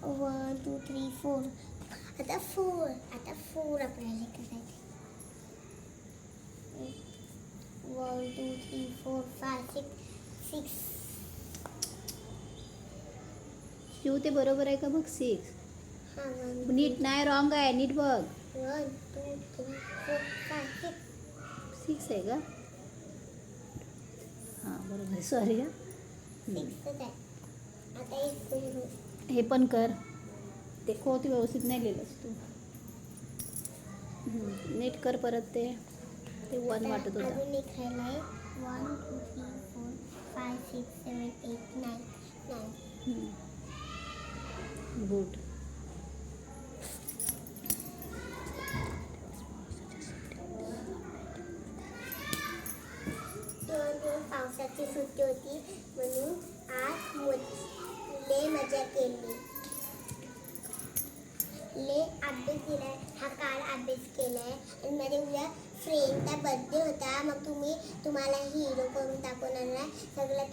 1 2 3 4. आता 4 आपल्याला करायचं. 1 2 3 4 5 6 6. शिव ते बरोबर आहे का बघ 6. हां नीट नाही रॉंग आहे नीट बघ. 1 2 3 4 5 6. 6 आहे का? हां बरोबर आहे सॉरी हां. 6च आहे. आता हे पण कर. ते खोत व्यवस्थित नाही लिहिलंस तू. नीट कर परत ते 1 वाटत होता. अजून लिखायला आहे 1 2 3 4 5 6 7 8 9 9. गुड. पावसाची सुट्टी होती म्हणून आज लय मजा केली. लय अभ्यास केलाय. हा काल अभ्यास केलाय आणि माझ्या उद्या फ्रेंडचा बर्थडे होता. मग तुम्हाला हिरो करून दाखवणार नाही. सगळं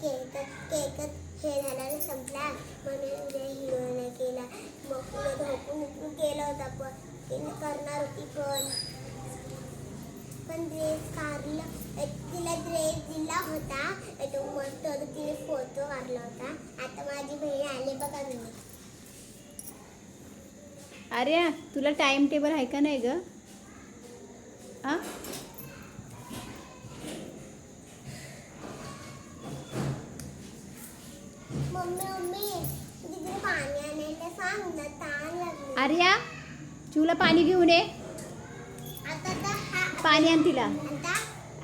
केकच हे झाला संपला म्हणून उद्या हिरो नाही केला. मग उद्या झोपून केला होता पण करणार होती पण ड्रेस काढला. तिला ड्रेस दिला होता तो मस्त होता. तिने फोटो काढला होता. आता माझी बहीण आली बघा मी. अरे तुला टाइम टेबल आहे का नाही ग? हां मम्मी तिथे पाणी आणायला सांग ना. ताण लागली. आर्या चिवला पाणी घेऊन ये. आता पाणी आण तिला. आता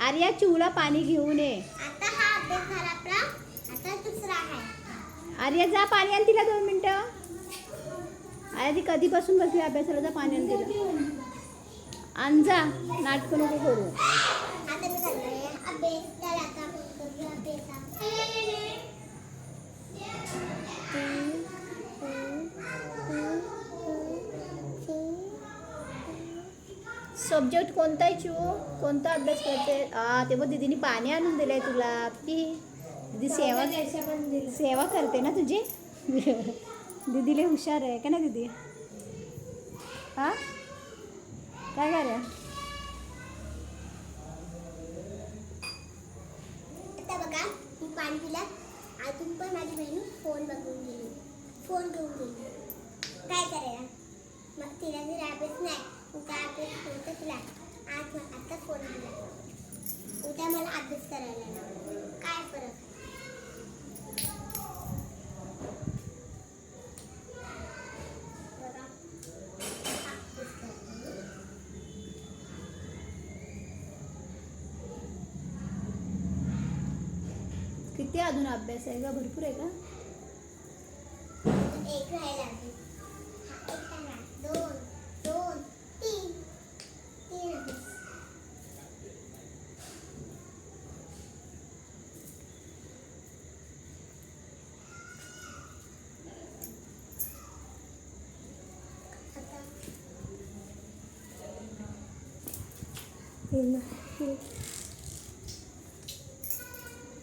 आर्या चिवला पाणी घेऊन ये. आता हा अभ्यास झाला आपला. आता दुसरा आहे. आर्या जा पाणी आण तिला 2 मिनटं. आर्या ती कधीपासून बसली अभ्यासाला. जा पाणी आण तिला. आण जा नाटकं नको करू. आता मी करणार अभ्यास. चला आता करूया अभ्यास. सब्जेक्ट कोणता आहे चिव? कोणता अभ्यास करते? ते बघ दीदीने पाणी आणून दिलंय तुला. दीदी सेवा करते ना तुझी. दीदीले हुशार आहे का ना दीदी? हां काय करा? आता बघा मी पाणी पिला. अजून पण माझी बहीण फोन बघून गेली. फोन घेऊन गेली. काय करायला मग तिला जर अभ्यास नाही काय अभ्यास होतं तिला. आज आता फोन दिला. उद्या मला अभ्यास करायला लाव. काय फरक? बघा अभ्यास करते. किती अजून अभ्यास आहे का? भरपूर आहे का? एक राहायला लागेल. हा एक राहिला. 2 2 3 3 अभ्यास.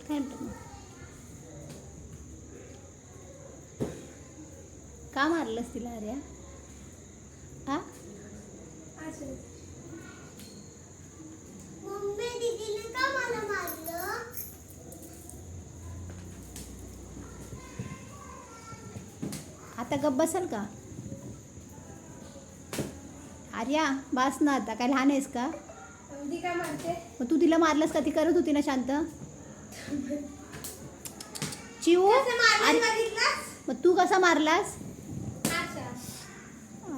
काय म्हणतो मग? का मारलंस तिला आर्या? हां मम्मी दीदीने का मला मारलं? आता गप्प बसल का? आर्या बास ना आता. काय लहान आहेस का? काय मारते? मग तू तिला मारलंस का? ती करत होती ना शांत. चिऊ मग तू कसा मारलास?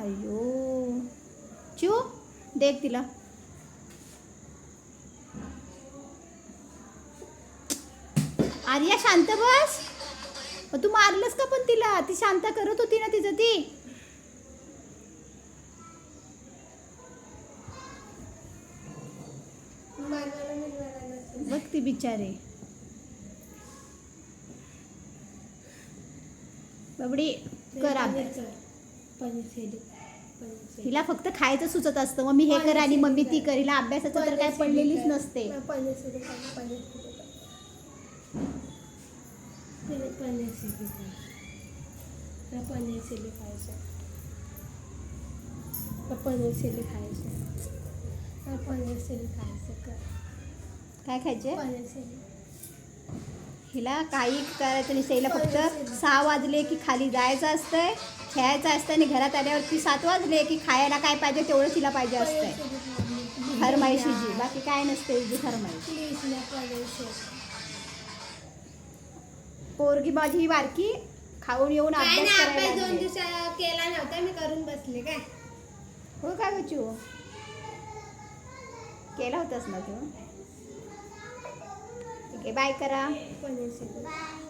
अयो चिऊ देख तिला. आर्या शांत बस. मग तू मारलंस का पण तिला? ती शांत करत होती ना तिचं ती. बघ ती बिचारे. बाबडी कर अभ्यास. हिला फक्त खायचं सुचत असतं. मम्मी हे कर आणि मम्मी ती कर. हिला अभ्यासाचं तर काय पडलेलीच नसते. मला पनीर चिली खायचं. मला पनीर चिली खायचं. मला पनीर चिली खायचं. काय खायचे पनीर चिली. हिला काही करायचं नाही. हिला फक्त 6 वाजले की खाली जायचं असतंय, खेळायचं असतं आणि घरात आल्यावरती 7 वाजले की खायला काय पाहिजे तेवढं तिला पाहिजे असतंय. फरमाईश हिची, बाकी काय नसते हिची फरमाईश. प्लीज ना पनीर चिली. पोरगी माझी ही बारकी खाऊन येऊन काय अभ्यास ना करायला अभ्यास 2 लागली. दिवस केला नव्हता, मी करून बसले काय. हो काय बच्चू, केला होतास ना तू. ठीक आहे, बाय करा. पनीर चिली. बाय.